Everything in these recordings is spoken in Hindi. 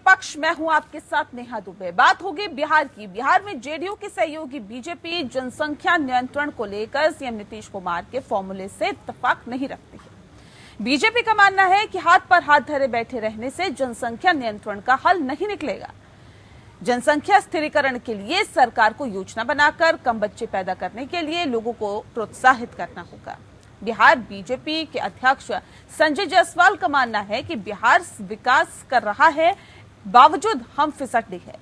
विपक्ष, मैं हूं आपके साथ नेहा दुबे। बात होगी बिहार की। बिहार में जेडीयू की सहयोगी बीजेपी जनसंख्या नियंत्रण को लेकर सीएम नीतीश कुमार के फॉर्मूले से इत्तेफाक नहीं रखती है। बीजेपी का मानना है कि हाथ पर हाथ धरे बैठे रहने से जनसंख्या नियंत्रण का हल नहीं निकलेगा। जनसंख्या स्थिरीकरण के लिए सरकार को योजना बनाकर कम बच्चे पैदा करने के लिए लोगों को प्रोत्साहित करना होगा। बिहार बीजेपी के अध्यक्ष संजय जायसवाल का मानना है कि बिहार विकास कर रहा है, बावजूद हम फिसड्डी है।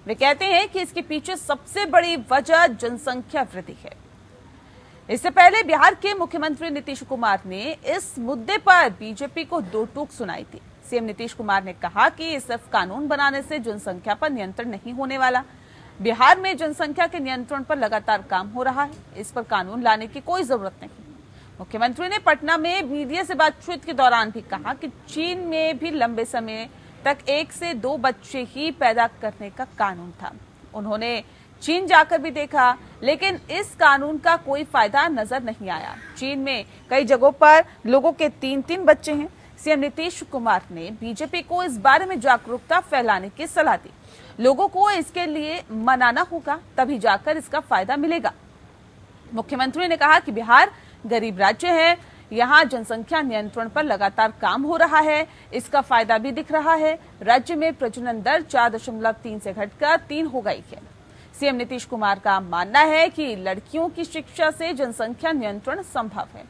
वे कहते हैं कि इसके पीछे सबसे बड़ी वजह जनसंख्या वृद्धि है। इससे पहले बिहार के मुख्यमंत्री नीतीश कुमार ने इस मुद्दे पर बीजेपी को दो टूक सुनाई थी। सीएम नीतीश कुमार ने कहा कि सिर्फ कानून बनाने से जनसंख्या पर नियंत्रण नहीं होने वाला। बिहार में जनसंख्या के नियंत्रण पर लगातार काम हो रहा है, इस पर कानून लाने की कोई जरूरत नहीं। मुख्यमंत्री ने पटना में मीडिया से बातचीत के दौरान भी कहा कि चीन में भी लंबे समय तक 1 से 2 बच्चे ही पैदा करने का कानून था। उन्होंने चीन जाकर भी देखा, लेकिन इस कानून का कोई फायदा नजर नहीं आया। चीन में कई जगहों पर लोगों के 3-3 बच्चे हैं। सीएम नीतीश कुमार ने बीजेपी को इस बारे में जागरूकता फैलाने की सलाह दी। लोगों को इसके लिए मनाना होगा, तभी जाकर इसका फायदा मिलेगा। मुख्यमंत्री ने कहा कि बिहार गरीब राज्य है, यहाँ जनसंख्या नियंत्रण पर लगातार काम हो रहा है, इसका फायदा भी दिख रहा है। राज्य में प्रजनन दर 4.3 से घटकर 3 हो गई है। सीएम नीतीश कुमार का मानना है कि लड़कियों की शिक्षा से जनसंख्या नियंत्रण संभव है।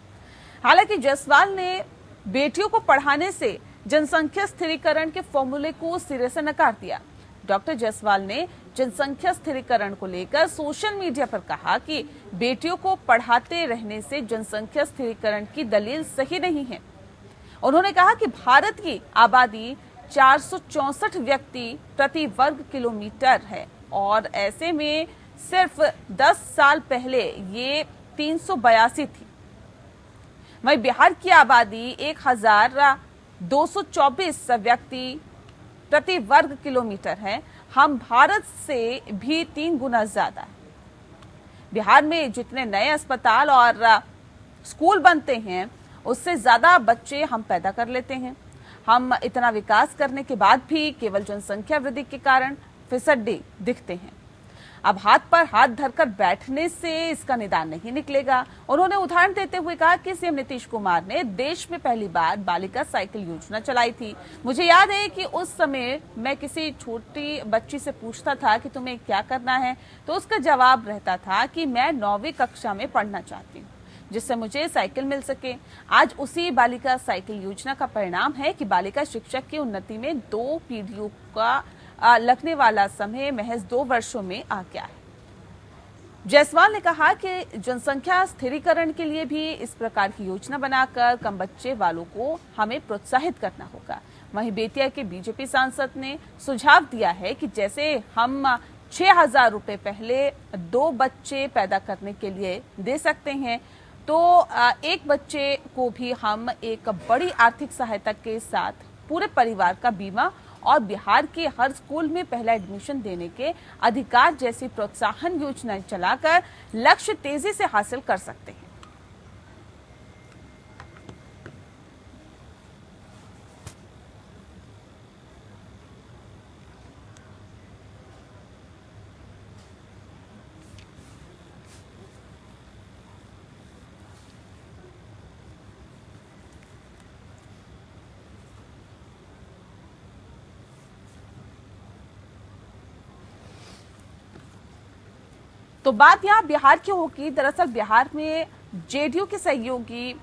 हालांकि जायसवाल ने बेटियों को पढ़ाने से जनसंख्या स्थिरीकरण के फॉर्मूले को सिरे से नकार दिया। डॉक्टर जायसवाल ने जनसंख्या स्थिरीकरण को लेकर सोशल मीडिया पर कहा कि बेटियों को पढ़ाते रहने से जनसंख्या स्थिरीकरण की दलील सही नहीं है। उन्होंने कहा कि भारत की आबादी 464 व्यक्ति प्रति वर्ग किलोमीटर है और ऐसे में सिर्फ 10 साल पहले ये 382 थी। वहीं बिहार की आबादी 1224 व्यक्ति प्रति वर्ग किलोमीटर है। हम भारत से भी 3 गुना ज्यादा है। बिहार में जितने नए अस्पताल और स्कूल बनते हैं, उससे ज्यादा बच्चे हम पैदा कर लेते हैं। हम इतना विकास करने के बाद भी केवल जनसंख्या वृद्धि के कारण फिसड्डी दिखते हैं। अब हाथ पर हाथ धरकर बैठने से इसका निदान नहीं निकलेगा। उन्होंने उदाहरण देते हुए कहा कि सीएम नीतीश कुमार ने देश में पहली बार बालिका साइकिल योजना चलाई थी। मुझे याद है कि उस समय मैं किसी छोटी बच्ची से पूछता था कि तुम्हें क्या करना है, तो उसका जवाब रहता था कि मैं 9वीं कक्षा में पढ़ना चाहती हूँ, जिससे मुझे साइकिल मिल सके। आज उसी बालिका साइकिल योजना का परिणाम है कि बालिका शिक्षक की उन्नति में 2 पीढ़ियों का लगने वाला समय महज 2 वर्षों में आ गया है। जायसवाल ने कहा कि जनसंख्या स्थिरीकरण के लिए भी इस प्रकार की योजना बनाकर कम बच्चे वालों को हमें प्रोत्साहित करना होगा। वहीं बेतिया के बीजेपी सांसद ने सुझाव दिया है कि जैसे हम 6,000 रुपए पहले 2 बच्चे पैदा करने के लिए दे सकते हैं, तो एक बच्चे को भी हम एक बड़ी आर्थिक सहायता के साथ पूरे परिवार का बीमा और बिहार के हर स्कूल में पहला एडमिशन देने के अधिकार जैसी प्रोत्साहन योजनाएं चलाकर लक्ष्य तेजी से हासिल कर सकते हैं। तो बात यहाँ बिहार की होगी। दरअसल बिहार में जेडीयू के सहयोगी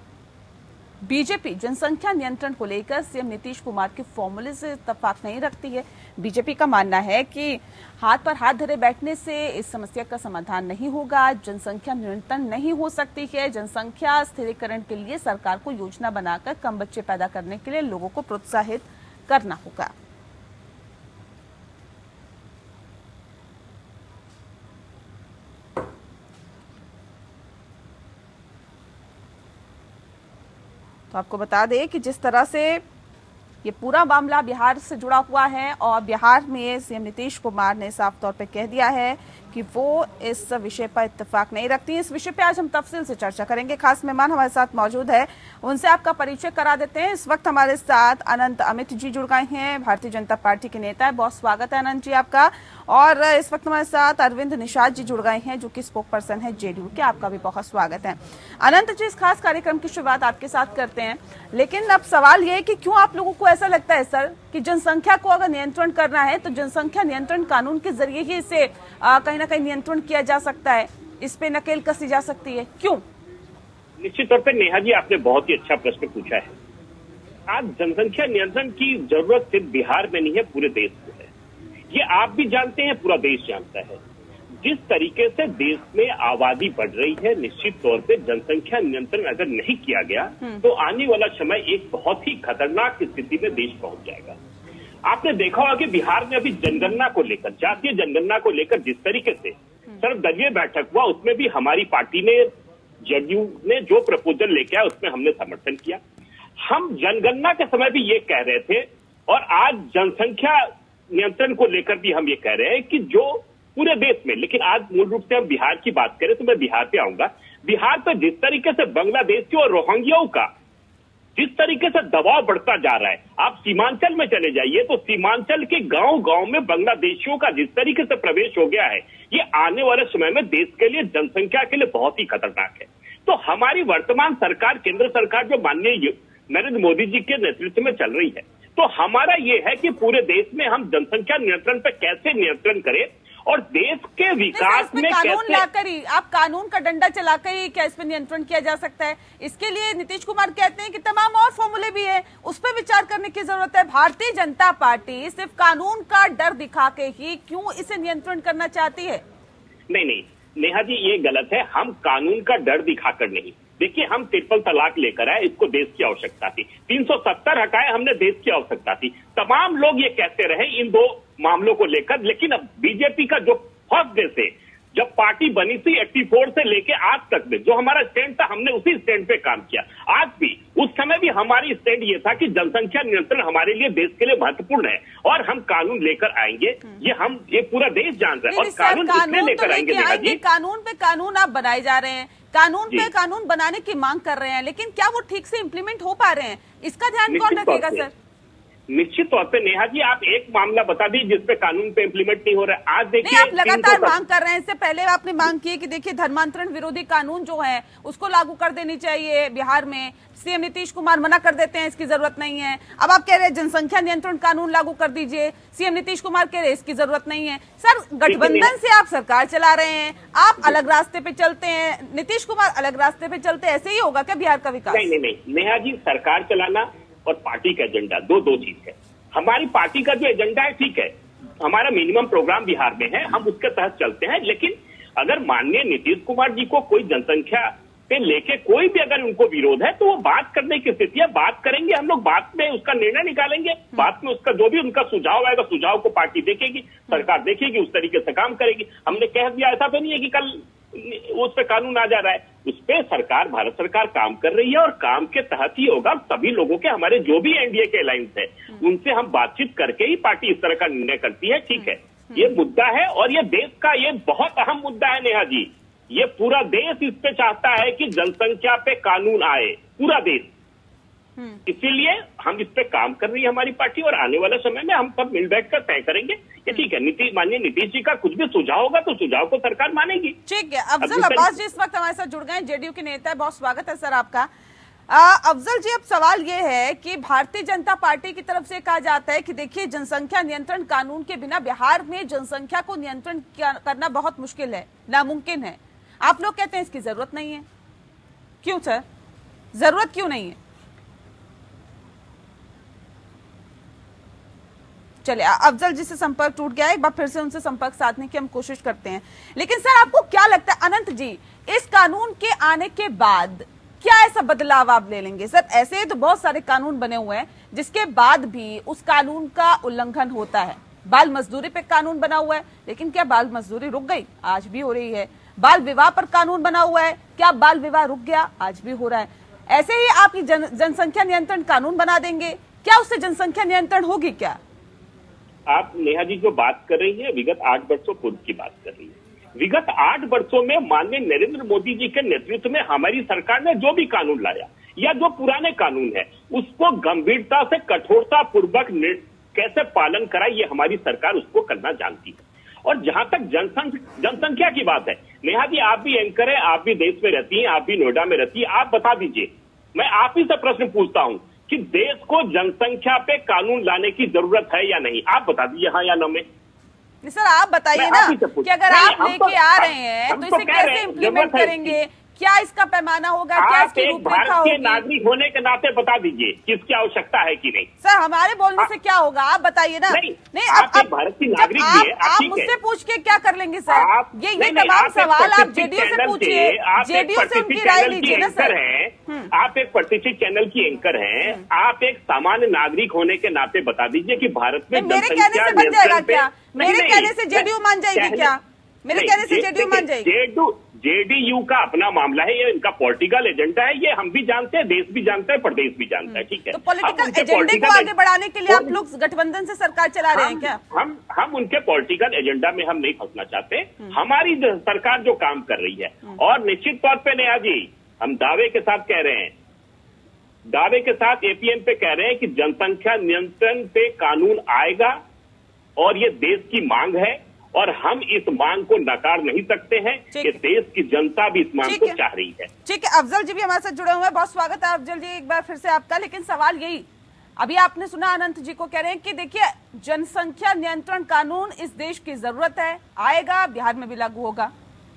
बीजेपी जनसंख्या नियंत्रण को लेकर सीएम नीतीश कुमार के फॉर्मूले से इत्तेफाक नहीं रखती है। बीजेपी का मानना है कि हाथ पर हाथ धरे बैठने से इस समस्या का समाधान नहीं होगा, जनसंख्या नियंत्रण नहीं हो सकती है। जनसंख्या स्थिरीकरण के लिए सरकार को योजना बनाकर कम बच्चे पैदा करने के लिए लोगों को प्रोत्साहित करना होगा। तो आपको बता दें कि जिस तरह से ये पूरा मामला बिहार से जुड़ा हुआ है और बिहार में सीएम नीतीश कुमार ने साफ तौर पे कह दिया है कि वो इस विषय पर इत्तेफाक नहीं रखती। इस विषय पे आज हम तफसील से चर्चा करेंगे। खास मेहमान हमारे साथ मौजूद है, उनसे आपका परिचय करा देते हैं। इस वक्त हमारे साथ अनंत अमित जी जुड़ गए हैं, भारतीय जनता पार्टी के नेता है। बहुत स्वागत है अनंत जी आपका। और इस वक्त हमारे साथ अरविंद निषाद जी जुड़ गए हैं, जो कि स्पोक पर्सन है जेडीयू के। आपका भी बहुत स्वागत है। अनंत जी, इस खास कार्यक्रम की शुरुआत आपके साथ करते हैं, लेकिन अब सवाल यह है कि क्यों आप लोगों को ऐसा लगता है सर कि जनसंख्या को अगर नियंत्रण करना है तो जनसंख्या नियंत्रण कानून के जरिए ही इसे कहीं ना कहीं नियंत्रण किया जा सकता है, इस पे नकेल कसी जा सकती है, क्यों? निश्चित तौर पे नेहा जी, आपने बहुत ही अच्छा प्रश्न पूछा है। आज जनसंख्या नियंत्रण की जरूरत सिर्फ बिहार में नहीं है, पूरे देश में है। ये आप भी जानते हैं, पूरा देश जानता है। जिस तरीके से देश में आबादी बढ़ रही है, निश्चित तौर पे जनसंख्या नियंत्रण अगर नहीं किया गया तो आने वाला समय एक बहुत ही खतरनाक स्थिति में देश पहुंच जाएगा। आपने देखा होगा कि बिहार में अभी जनगणना को लेकर, जातीय जनगणना को लेकर जिस तरीके से सर्वदलीय बैठक हुआ, उसमें भी हमारी पार्टी ने, जेडीयू ने जो प्रपोजल लेके आया उसमें हमने समर्थन किया। हम जनगणना के समय भी ये कह रहे थे और आज जनसंख्या नियंत्रण को लेकर भी हम ये कह रहे हैं कि जो पूरे देश में, लेकिन आज मूल रूप से हम बिहार की बात करें तो मैं बिहार पे आऊंगा। बिहार पे जिस तरीके से बांग्लादेशियों और रोहिंग्याओं का जिस तरीके से दबाव बढ़ता जा रहा है, आप सीमांचल में चले जाइए तो सीमांचल के गांव गांव में बांग्लादेशियों का जिस तरीके से प्रवेश हो गया है, ये आने वाले समय में देश के लिए, जनसंख्या के लिए बहुत ही खतरनाक है। तो हमारी वर्तमान सरकार, केंद्र सरकार जो माननीय नरेंद्र मोदी जी के नेतृत्व में चल रही है, तो हमारा ये है कि पूरे देश में हम जनसंख्या नियंत्रण पर कैसे नियंत्रण करें और देश के विकास में कानून लाकर ही, आप कानून का डंडा चलाकर ही क्या इस पर नियंत्रण किया जा सकता है? इसके लिए नीतीश कुमार कहते हैं कि तमाम और फॉर्मूले भी है, उस पर विचार करने की जरूरत है। भारतीय जनता पार्टी सिर्फ कानून का डर दिखा के ही क्यों इसे नियंत्रण करना चाहती है? नहीं नेहा जी, ये गलत है। हम कानून का डर दिखाकर नहीं, देखिए हम ट्रिपल तलाक लेकर आए, इसको देश की आवश्यकता थी। 370 हटाए, हमने देश की आवश्यकता थी। तमाम लोग ये कहते रहे इन दो मामलों को लेकर, लेकिन अब बीजेपी का जो फर्स्ट डे से जब पार्टी बनी थी 84 से लेके आज तक में जो हमारा स्टैंड था, हमने उसी स्टैंड पे काम किया। आज भी, उस समय भी हमारी स्टैंड ये था कि जनसंख्या नियंत्रण हमारे लिए, देश के लिए महत्वपूर्ण है और हम कानून लेकर आएंगे। ये पूरा देश जान रहा है और कानून इसलिए लेकर आएंगे। कानून पे कानून आप बनाए जा रहे हैं, कानून पे कानून बनाने की मांग कर रहे हैं, लेकिन क्या वो ठीक से इम्प्लीमेंट हो पा रहे हैं? इसका ध्यान कौन रखेगा सर? निश्चित तौर पे नेहा जी, आप एक मामला बता दीजिए जिसपे कानून पे इम्प्लीमेंट नहीं हो रहा है। आज देखिए, आप लगातार मांग कर रहे हैं। इससे पहले आपने मांग की है कि देखिए धर्मांतरण विरोधी कानून जो है उसको लागू कर देनी चाहिए बिहार में। सीएम नीतीश कुमार मना कर देते हैं, इसकी जरूरत नहीं है। अब आप कह रहे हैं जनसंख्या नियंत्रण कानून लागू कर दीजिए, सीएम नीतीश कुमार कह रहे हैं इसकी जरूरत नहीं है। सर, गठबंधन से आप सरकार चला रहे हैं, आप अलग रास्ते पे चलते हैं, नीतीश कुमार अलग रास्ते पे चलते हैं, ऐसे ही होगा क्या बिहार का विकास? नहीं नेहा जी, सरकार चलाना और पार्टी का एजेंडा दो चीज है। हमारी पार्टी का जो एजेंडा है, ठीक है, हमारा मिनिमम प्रोग्राम बिहार में है, हम उसके तहत चलते हैं। लेकिन अगर माननीय नीतीश कुमार जी को कोई जनसंख्या पे लेके कोई भी अगर उनको विरोध है तो वो बात करने की स्थिति है, बात करेंगे हम लोग, बात में उसका निर्णय निकालेंगे, बात में उसका जो भी उनका सुझाव आएगा, सुझाव को पार्टी देखेगी, सरकार देखेगी, उस तरीके से काम करेगी। हमने कह दिया, ऐसा तो नहीं है कि कल उस पे कानून आ जा रहा है, उस पे सरकार, भारत सरकार काम कर रही है और काम के तहत ही होगा। सभी लोगों के, हमारे जो भी एनडीए के अलायंस है, उनसे हम बातचीत करके ही पार्टी इस तरह का निर्णय करती है। ठीक है, ये मुद्दा है और ये देश का ये बहुत अहम मुद्दा है नेहा जी। ये पूरा देश इस पे चाहता है कि जनसंख्या पे कानून आए, पूरा देश। इसीलिए हम इस पे काम कर रही है हमारी पार्टी और आने वाले समय में हम सब मिल बैठ कर तय करेंगे कि ठीक है, माननीय नीतीश जी का कुछ भी सुझाव होगा तो सुझाव को सरकार मानेगी। ठीक है। अफजल अब्बास जी इस वक्त हमारे साथ जुड़ गए हैं, जेडीयू के नेता है। बहुत स्वागत है सर आपका। अफजल जी, अब सवाल ये है कि भारतीय जनता पार्टी की तरफ से कहा जाता है कि देखिए जनसंख्या नियंत्रण कानून के बिना बिहार में जनसंख्या को नियंत्रण करना बहुत मुश्किल है, नामुमकिन है। आप लोग कहते हैं इसकी जरूरत नहीं है, क्यों सर? जरूरत क्यों नहीं है? चलिए, अफजल जी से संपर्क टूट गया है, एक बार फिर से उनसे संपर्क साधने की हम कोशिश करते हैं। लेकिन सर, आपको क्या लगता है अनंत जी, इस कानून के आने के बाद क्या ऐसा बदलाव आप ले लेंगे? सर, ऐसे तो बहुत सारे कानून बने हुए हैं जिसके बाद भी उस कानून का उल्लंघन होता है। बाल मजदूरी पे कानून बना हुआ है, लेकिन क्या बाल मजदूरी रुक गई? आज भी हो रही है। बाल विवाह पर कानून बना हुआ है, क्या बाल विवाह रुक गया? आज भी हो रहा है। ऐसे ही आप जनसंख्या नियंत्रण कानून बना देंगे क्या उससे जनसंख्या नियंत्रण होगी क्या? आप नेहा जी जो बात कर रही है विगत 8 वर्षों पूर्व की बात कर रही है। विगत 8 वर्षों में माननीय नरेंद्र मोदी जी के नेतृत्व में हमारी सरकार ने जो भी कानून लाया या जो पुराने कानून है उसको गंभीरता से कठोरता पूर्वक कैसे पालन करा, ये हमारी सरकार उसको करना जानती है। और जहां तक जनसंख्या की बात है, नेहा जी आप भी एंकर है, आप भी देश में रहती हैं, आप भी नोएडा में रहती है, आप बता दीजिए, मैं आप ही से प्रश्न पूछता हूं कि देश को जनसंख्या पे कानून लाने की जरूरत है या नहीं? आप बता दीजिए हाँ या नो में। सर आप बताइए ना कि अगर आप लेके आ रहे हैं तो इसे कैसे इम्प्लीमेंट करेंगे, क्या इसका पैमाना होगा, क्या इसकी रूपरेखा होगी? नागरिक होने के नाते बता दीजिए कि इसकी आवश्यकता है कि नहीं। सर हमारे बोलने से क्या होगा, आप बताइए ना। नहीं आप भारत की नागरिक भी है, आप मुझसे पूछ के क्या कर लेंगे सर? ये तमाम सवाल आप जेडीयू से पूछिए, जेडीयू से उनकी राय लीजिए ना सर। आप एक प्रतिष्ठित चैनल की एंकर हैं, आप एक सामान्य नागरिक होने के नाते बता दीजिए कि भारत में मेरे कहने से बन जाएगा क्या? मेरे कहने से जेडीयू मान जाएगी क्या? मेरे कहने से जेडीयू मान जाएगी? जेडीयू का अपना मामला है, ये इनका पॉलिटिकल एजेंडा है, ये हम भी जानते हैं, देश भी जानता है, प्रदेश भी जानता है, ठीक है। तो पॉलिटिकल एजेंडे को आगे बढ़ाने के लिए आप लोग गठबंधन से सरकार चला रहे हैं क्या? हम उनके पॉलिटिकल एजेंडा में हम नहीं फंसना चाहते। हमारी सरकार जो काम कर रही है, और निश्चित तौर पे नेहा जी हम दावे के साथ कह रहे हैं, दावे के साथ एपीएम पे कह रहे हैं कि जनसंख्या नियंत्रण पे कानून आएगा और ये देश की मांग है और हम इस मांग को नकार नहीं सकते हैं कि देश की जनता भी इस मांग को चाह रही है। ठीक है, अफजल जी भी हमारे साथ जुड़े हुए हैं, बहुत स्वागत है अफजल जी एक बार फिर से आपका। लेकिन सवाल यही, अभी आपने सुना अनंत जी को कह रहे हैं कि देखिए जनसंख्या नियंत्रण कानून इस देश की जरूरत है, आएगा, बिहार में भी लागू होगा।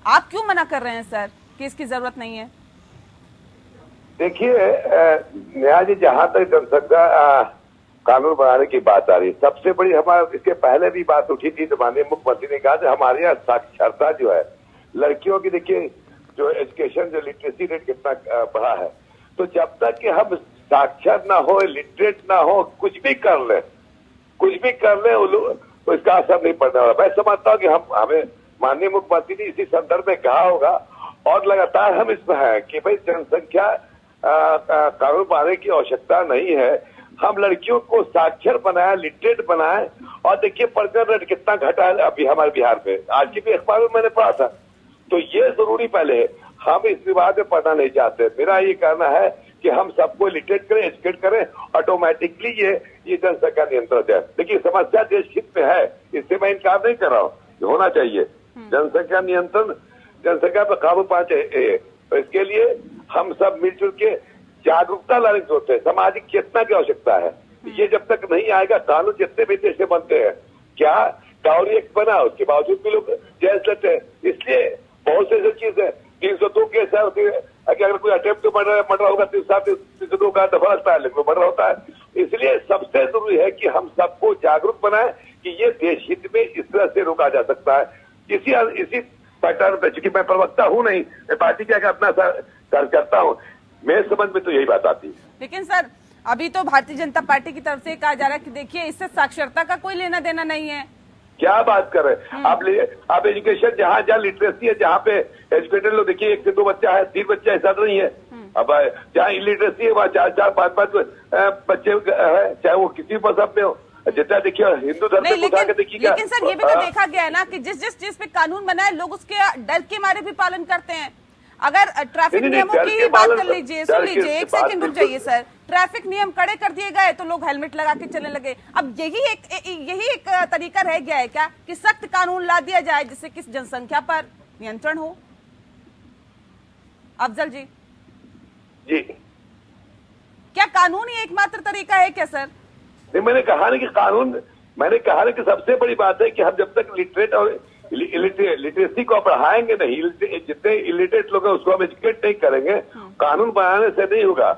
आप क्यों मना कर रहे हैं सर कि इसकी जरूरत नहीं है? देखिए नेहा जी, जहां तक जनसंख्या कानून बनाने की बात आ रही है, सबसे बड़ी हमारे इसके पहले भी बात उठी थी, तो माननीय मुख्यमंत्री ने कहा कि हमारे यहाँ साक्षरता जो है लड़कियों की, देखिए जो एजुकेशन जो लिटरेसी रेट कितना बढ़ा है, तो जब तक कि हम साक्षर ना हो, लिटरेट ना हो, कुछ भी कर ले तो इसका असर नहीं पड़ने वाला। मैं समझता हूँ कि हमें माननीय मुख्यमंत्री ने इसी संदर्भ में कहा होगा और लगातार हम इसमें हैं कि भाई जनसंख्या कानून बनाने की आवश्यकता नहीं है, हम लड़कियों को साक्षर बनाए, लिटरेट बनाए। और देखिए प्रजनन रेट कितना घटा है अभी हमारे बिहार में, आज की भी अखबार में मैंने पढ़ा था। तो ये जरूरी पहले है, हम इस विवाद में पढ़ना नहीं चाहते। मेरा ये कहना है कि हम सबको लिटरेट करें, एजुकेट करें, ऑटोमेटिकली ये जनसंख्या नियंत्रण है। देखिए समस्या देश हित में है, इससे मैं इनकार नहीं कर रहा हूँ, होना चाहिए जनसंख्या नियंत्रण, जनसंख्या पर काबू पाना चाहिए। तो इसके लिए हम सब मिलजुल के जागरूकता लाने की जरूरत है, सामाजिक चेतना की आवश्यकता है। ये जब तक नहीं आएगा, कानून जितने भी देश में बनते हैं, क्या डाउरी एक्ट बना उसके बावजूद भी लोग जेल लेते हैं, इसलिए बहुत से ऐसी चीज है। 302 केस है, अगर कोई अटेम्प्ट तो मर्डर होगा 302 का दफा लगता है, लेकिन मर्डर होता है। इसलिए सबसे जरूरी है कि हम सबको जागरूक बनाएं कि ये देश हित में इस तरह से रोका जा सकता है। इसी पैटर्न पे, चूंकि मैं प्रवक्ता हूं नहीं, मैं पार्टी का अपना करता हूं, मेरे समझ में तो यही बात आती है। लेकिन सर अभी तो भारतीय जनता पार्टी की तरफ से कहा जा रहा है कि देखिए इससे साक्षरता का कोई लेना देना नहीं है। क्या बात कर रहे हैं आप एजुकेशन, जहाँ लिटरेसी है, जहाँ पे एजुकेटेड लोग, देखिए 1 से 2 बच्चा है, 3 बच्चा ऐसा नहीं है। अब जहाँ इलिटरेसी है वहाँ 4-4, 5-5 बच्चे है, चाहे वो किसी मजहब में हो। जितना देखिए हिंदू धर्म में उठा के देखिएगा। लेकिन सर ये भी तो देखा गया है ना कि जिस चीज पे कानून बना है लोग उसके डर के मारे भी पालन करते हैं। अगर ट्रैफिक नियमों की ही बात कर लीजिए, सुन लीजिए, एक सेकंड रुक जाइए सर। ट्रैफिक नियम कड़े कर दिए गए तो लोग हेलमेट लगा के चलने लगे। अब यही एक तरीका रह गया है क्या कि सख्त कानून ला दिया जाए जिससे कि जनसंख्या पर नियंत्रण हो? अफजल जी क्या कानून ही एकमात्र तरीका है क्या सर? नहीं, मैंने कहा ना कि कानून, मैंने कहा ना कि सबसे बड़ी बात है कि हम जब तक लिटरेट और लिटरेसी को बढ़ाएंगे नहीं, जितने इलिटरेट लोग हैं उसको हम एजुकेट नहीं करेंगे, कानून बनाने से नहीं होगा।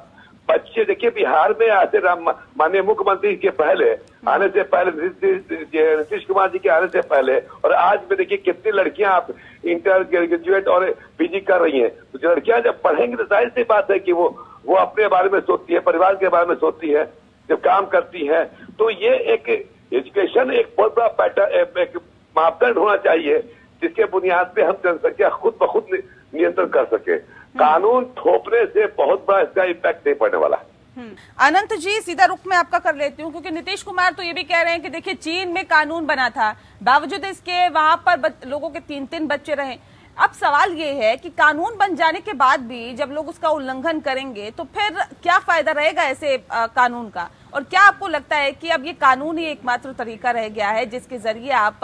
बच्चे देखिए बिहार में आते माननीय मुख्यमंत्री के पहले आने से पहले, नीतीश कुमार जी के आने से पहले, और आज में देखिए कितनी लड़कियां आप इंटर ग्रेजुएट और पीजी कर रही हैं। तो जो लड़कियां जब पढ़ेंगी तो जाहिर सी बात है कि वो अपने बारे में सोचती है, परिवार के बारे में सोचती है, जब काम करती है। तो ये एक एजुकेशन एक बहुत बड़ा पैटर्न, एक मापदंड होना चाहिए जिसके बुनियाद पे हम जनसंख्या खुद ब खुद नियंत्रण कर सके। कानून थोपने से बहुत बड़ा इसका इम्पैक्ट नहीं पड़ने वाला। अनंत जी, सीधा रुख में आपका कर लेती हूँ, क्योंकि नीतीश कुमार तो ये भी कह रहे हैं कि देखिए चीन में कानून बना था, बावजूद इसके वहां पर लोगों के 3-3 बच्चे रहे। अब सवाल ये है कि कानून बन जाने के बाद भी जब लोग उसका उल्लंघन करेंगे तो फिर क्या फायदा रहेगा ऐसे कानून का? और क्या आपको लगता है कि अब ये कानून ही एकमात्र तरीका रह गया है जिसके जरिए आप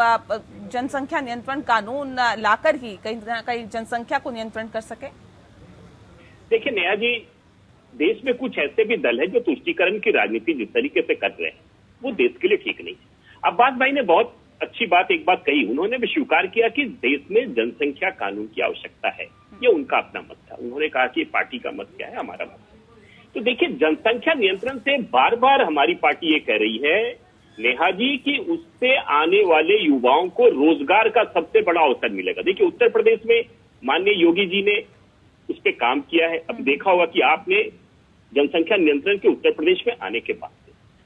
जनसंख्या नियंत्रण कानून लाकर ही कहीं ना कहीं जनसंख्या को नियंत्रण कर सके? देखिए नेहा जी, देश में कुछ ऐसे भी दल है जो तुष्टीकरण की राजनीति जिस तरीके से कर रहे हैं वो देश के लिए ठीक नहीं है। अब्बास भाई ने बहुत अच्छी बात एक बात कही, उन्होंने भी स्वीकार किया कि देश में जनसंख्या कानून की आवश्यकता है। ये उनका अपना मत था। उन्होंने कहा कि पार्टी का मत क्या है, हमारा मत है। तो देखिए, जनसंख्या नियंत्रण से बार बार हमारी पार्टी ये कह रही है नेहा जी कि उससे आने वाले युवाओं को रोजगार का सबसे बड़ा अवसर मिलेगा। देखिए, उत्तर प्रदेश में माननीय योगी जी ने उस पर काम किया है। अब देखा होगा कि आपने जनसंख्या नियंत्रण के उत्तर प्रदेश में आने के बाद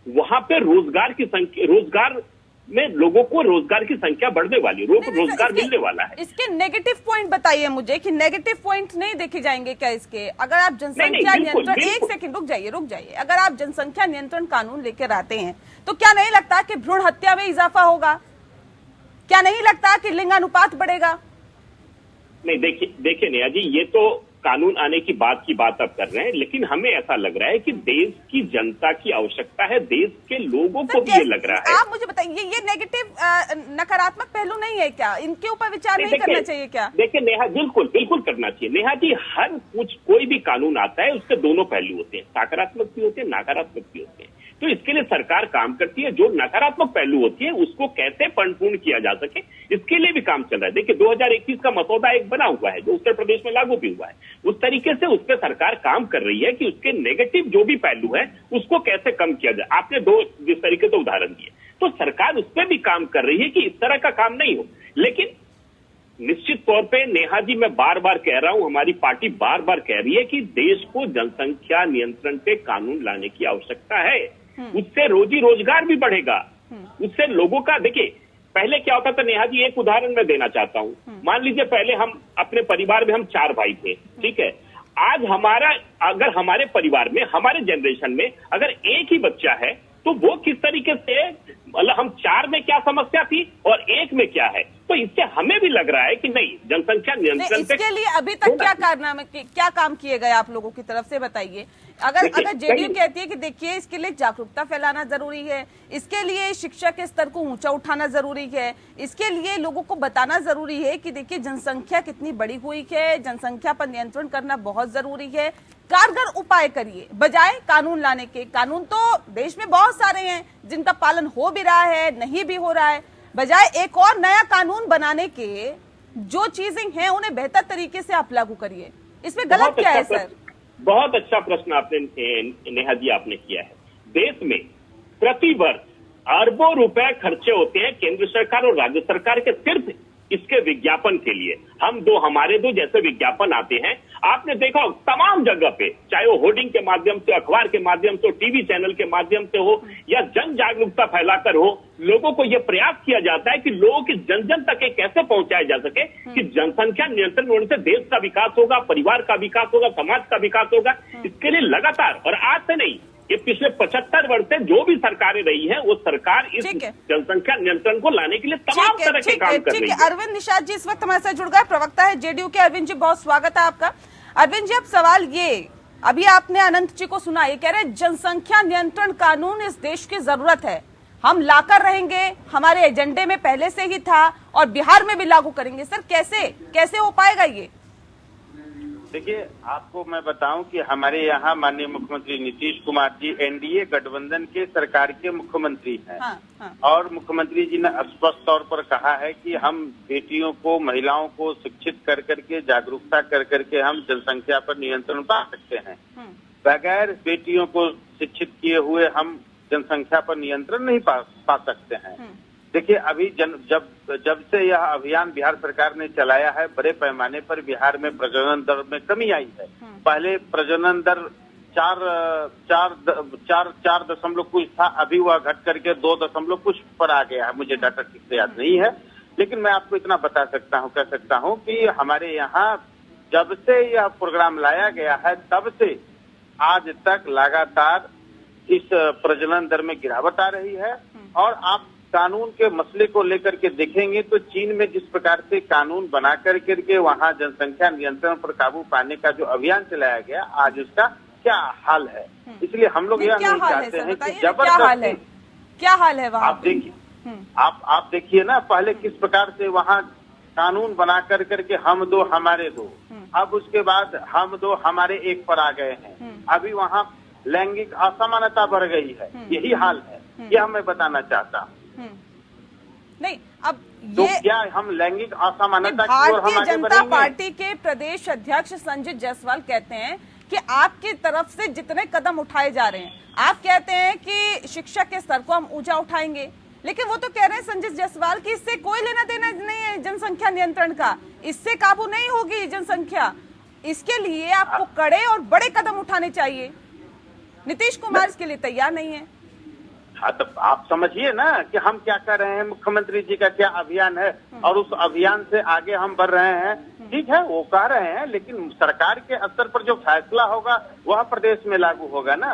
वहां पे रोजगार में लोगों को रोजगार की संख्या बढ़ने वाली, रोजगार मिलने वाला है। इसके नेगेटिव पॉइंट बताइए मुझे कि नेगेटिव पॉइंट नहीं देखे जाएंगे क्या इसके? अगर आप जनसंख्या नियंत्रण, एक सेकंड रुक जाइए, अगर आप जनसंख्या नियंत्रण कानून लेकर आते हैं तो क्या नहीं लगता कि भ्रूण हत्या में इजाफा होगा? क्या नहीं लगता कि लिंगानुपात बढ़ेगा? नहीं, देखिए नेहा जी, ये तो कानून आने की बात आप कर रहे हैं, लेकिन हमें ऐसा लग रहा है कि देश की जनता की आवश्यकता है, देश के लोगों को भी ये लग रहा है। आप मुझे बताइए, ये नेगेटिव नकारात्मक पहलू नहीं है क्या? इनके ऊपर विचार नहीं करना चाहिए क्या? देखिए नेहा, बिल्कुल करना चाहिए नेहा जी। कोई भी कानून आता है उसके दोनों पहलू होते हैं, सकारात्मक भी होते हैं, नकारात्मक भी होते हैं। तो इसके लिए सरकार काम करती है। जो नकारात्मक पहलू होती है उसको कैसे परिपूर्ण किया जा सके, इसके लिए भी काम चल रहा है। देखिए, 2021 का मसौदा एक बना हुआ है जो उत्तर प्रदेश में लागू भी हुआ है। उस तरीके से उस पर सरकार काम कर रही है कि उसके नेगेटिव जो भी पहलू है उसको कैसे कम किया जाए। आपने जिस तरीके से उदाहरण दिए, तो सरकार उस पर भी काम कर रही है कि इस तरह का काम नहीं हो। लेकिन निश्चित तौर पे नेहा जी, मैं बार बार कह रहा हूं, हमारी पार्टी बार बार कह रही है कि देश को जनसंख्या नियंत्रण पे कानून लाने की आवश्यकता है। उससे रोजी रोजगार भी बढ़ेगा, उससे लोगों का, देखिए पहले क्या होता था नेहा जी, एक उदाहरण मैं देना चाहता हूं। मान लीजिए पहले हम अपने परिवार में हम 4 भाई थे, ठीक है। आज अगर हमारे परिवार में, हमारे जनरेशन में अगर एक ही बच्चा है तो वो किस तरीके से, मतलब हम 4 में क्या समस्या थी और 1 में क्या है। तो इससे हमें भी लग रहा है कि नहीं, जनसंख्या नियंत्रण इसके लिए अभी तक क्या काम किए गए आप लोगों की तरफ से, बताइए। अगर जेडीयू कहती है कि देखिए इसके लिए जागरूकता फैलाना जरूरी है, इसके लिए शिक्षा के स्तर को ऊंचा उठाना जरूरी है, इसके लिए लोगों को बताना जरूरी है कि देखिए जनसंख्या कितनी बड़ी हुई है, जनसंख्या पर नियंत्रण करना बहुत जरूरी है, कारगर उपाय करिए बजाय कानून लाने के। कानून तो देश में बहुत सारे हैं जिनका पालन हो भी रहा है, नहीं भी हो रहा है। बजाय एक और नया कानून बनाने के, जो चीजें हैं उन्हें बेहतर तरीके से आप लागू करिए। इसमें गलत क्या है सर? बहुत अच्छा प्रश्न आपने नेहा जी आपने किया है। देश में प्रति वर्ष अरबों रुपए खर्चे होते हैं केंद्र सरकार और राज्य सरकार के सिर्फ इसके विज्ञापन के लिए। हमारे दो जैसे विज्ञापन आते हैं, आपने देखा हो तमाम जगह पे, चाहे वो होर्डिंग के माध्यम से, अखबार के माध्यम से, टीवी चैनल के माध्यम से हो या जन जागरूकता फैलाकर हो, लोगों को यह प्रयास किया जाता है कि लोगों की जन जन तक कैसे पहुंचाया जा सके कि जनसंख्या नियंत्रण होने से देश का विकास होगा, परिवार का विकास होगा, समाज का विकास होगा। इसके लिए लगातार, और आज से नहीं, ये पिछले 75 वर्ष से जो भी सरकारें रही हैं, वो सरकार इस जनसंख्या नियंत्रण को लाने के लिए तमाम तरह के काम कर रही है। अरविंद निषाद जी इस वक्त हमारे साथ जुड़ गए, प्रवक्ता है जेडीयू के। अरविंद जी, बहुत स्वागत है आपका। अरविंद जी, अब सवाल ये, अभी आपने अनंत जी को सुना, ये कह रहे जनसंख्या नियंत्रण कानून इस देश की जरूरत है, हम लाकर रहेंगे, हमारे एजेंडे में पहले से ही था और बिहार में भी लागू करेंगे। सर कैसे हो पाएगा ये? देखिए, आपको मैं बताऊं कि हमारे यहाँ माननीय मुख्यमंत्री नीतीश कुमार जी एनडीए गठबंधन के सरकार के मुख्यमंत्री हैं। हाँ। और मुख्यमंत्री जी ने स्पष्ट तौर पर कहा है कि हम बेटियों को, महिलाओं को शिक्षित कर करके, जागरूकता कर करके हम जनसंख्या पर नियंत्रण पा सकते हैं। बगैर बेटियों को शिक्षित किए हुए हम जनसंख्या पर नियंत्रण नहीं पा सकते हैं। देखिए, अभी जब से यह अभियान बिहार सरकार ने चलाया है, बड़े पैमाने पर बिहार में प्रजनन दर में कमी आई है। पहले प्रजनन दर 4 दशमलव कुछ था, अभी वह घट करके 2 दशमलव कुछ पर आ गया है। मुझे डाटा ठीक से याद नहीं है, लेकिन मैं आपको इतना कह सकता हूँ कि हमारे यहाँ जब से यह प्रोग्राम लाया गया है, तब से आज तक लगातार इस प्रजनन दर में गिरावट आ रही है। और आप कानून के मसले को लेकर के देखेंगे तो चीन में जिस प्रकार से कानून बना करके वहां जनसंख्या नियंत्रण पर काबू पाने का जो अभियान चलाया गया, आज उसका क्या हाल है। इसलिए हम लोग यह नहीं चाहते हैं कि जबरदस्ती क्या हाल है वहाँ। आप देखिए, आप देखिए ना, पहले किस प्रकार से वहाँ कानून बना करके हम दो हमारे दो, अब उसके बाद हम दो हमारे एक पर आ गए हैं। अभी वहाँ लैंगिक असमानता बढ़ गई है, यही हाल है। यह मैं बताना चाहता हूँ। नहीं, अब तो ये क्या हम लैंगिक असमानता की ओर हम भारतीय आगे जनता बढ़ेंगे? पार्टी के प्रदेश अध्यक्ष संजय जायसवाल कहते हैं कि आपकी तरफ से जितने कदम उठाए जा रहे हैं, आप कहते हैं कि शिक्षा के स्तर को हम ऊंचा उठाएंगे, लेकिन वो तो कह रहे हैं संजय जायसवाल की इससे कोई लेना देना नहीं है जनसंख्या नियंत्रण का, इससे काबू नहीं होगी जनसंख्या, इसके लिए आपको कड़े और बड़े कदम उठाने चाहिए। नीतीश कुमार इसके लिए तैयार नहीं है। हाँ, तो आप समझिए ना कि हम क्या कर रहे हैं, मुख्यमंत्री जी का क्या अभियान है और उस अभियान से आगे हम बढ़ रहे हैं। ठीक है, वो कह रहे हैं, लेकिन सरकार के स्तर पर जो फैसला होगा वह प्रदेश में लागू होगा ना।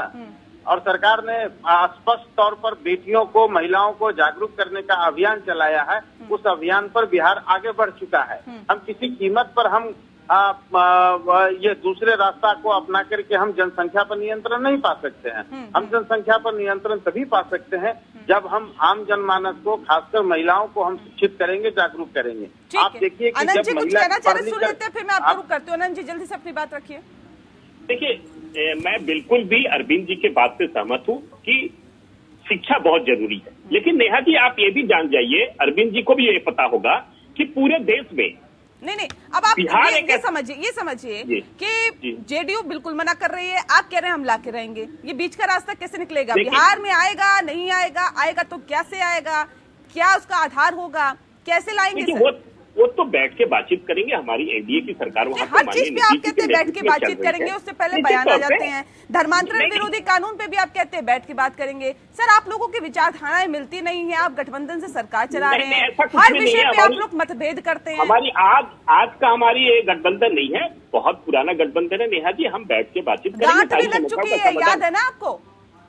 और सरकार ने स्पष्ट तौर पर बेटियों को, महिलाओं को जागरूक करने का अभियान चलाया है। उस अभियान पर बिहार आगे बढ़ चुका है। हम किसी कीमत पर हम ये दूसरे रास्ता को अपना करके हम जनसंख्या पर नियंत्रण नहीं पा सकते हैं। हम जनसंख्या पर नियंत्रण तभी पा सकते हैं जब हम आम जनमानस को, खासकर महिलाओं को हम शिक्षित करेंगे, जागरूक करेंगे। आप देखिए कि अनंत जी जब कुछ महिला कहना चाह रहे, सुन लेते हैं, फिर मैं आपको रुक करती हूँ। अनंत जी जल्दी से अपनी बात रखिए। देखिए, मैं बिल्कुल भी अरविंद जी के बात से सहमत हूँ कि शिक्षा बहुत जरूरी है, लेकिन नेहा जी आप ये भी जान जाइए, अरविंद जी को भी ये पता होगा कि पूरे देश में नहीं, अब आप ये समझिए कि जेडीयू बिल्कुल मना कर रही है, आप कह रहे हैं हम ला के रहेंगे, ये बीच का रास्ता कैसे निकलेगा? बिहार में आएगा, नहीं आएगा, आएगा तो कैसे आएगा, क्या उसका आधार होगा, कैसे लाएंगे? वो तो बैठ के बातचीत करेंगे। हमारी एनडीए की सरकार वहाँ हर चीज पे आप कहते हैं बैठ के बातचीत करेंगे, उससे पहले बयान आ जाते हैं। धर्मांतरण विरोधी कानून पे भी आप कहते हैं बैठ के बात करेंगे। सर, आप लोगों की विचारधाराएं मिलती नहीं है, आप गठबंधन से सरकार चला रहे हैं, हर विषय पे आप लोग मतभेद करते हैं। हमारी आज का हमारी ये गठबंधन नहीं है, बहुत पुराना गठबंधन है नेहा जी। हम बैठ के बातचीत करेंगे। गांठ भी लग चुकी है, याद है ना आपको?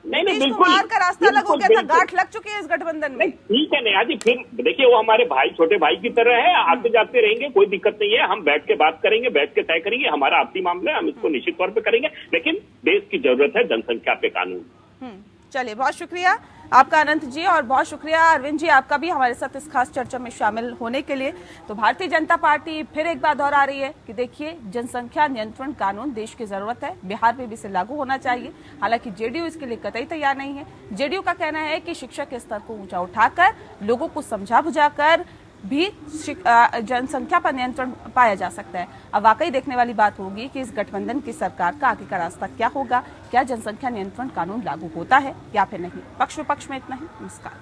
नहीं, कुमार का रास्ता अलग हो गया था, गांठ लग चुकी है इस गठबंधन में। ठीक है नेहा जी, फिर देखिए वो हमारे भाई, छोटे भाई की तरह है, आते जाते रहेंगे, कोई दिक्कत नहीं है। हम बैठ के बात करेंगे, बैठ के तय करेंगे। हमारा आपसी मामला है, हम इसको निश्चित तौर पे करेंगे, लेकिन देश की जरूरत है जनसंख्या पे कानून। चलिए, बहुत शुक्रिया आपका अनंत जी, और बहुत शुक्रिया अरविंद जी आपका भी हमारे साथ इस खास चर्चा में शामिल होने के लिए। तो भारतीय जनता पार्टी फिर एक बार दोहरा रही है कि देखिए, जनसंख्या नियंत्रण कानून देश की जरूरत है, बिहार में भी इसे लागू होना चाहिए। हालांकि जेडीयू इसके लिए कतई तैयार नहीं है। जेडीयू का कहना है कि शिक्षा के स्तर को ऊंचा उठाकर, लोगों को समझा बुझाकर भी जनसंख्या पर नियंत्रण पाया जा सकता है। अब वाकई देखने वाली बात होगी कि इस गठबंधन की सरकार का आगे का रास्ता क्या होगा, क्या जनसंख्या नियंत्रण कानून लागू होता है या फिर नहीं। पक्ष विपक्ष में इतना ही। नमस्कार।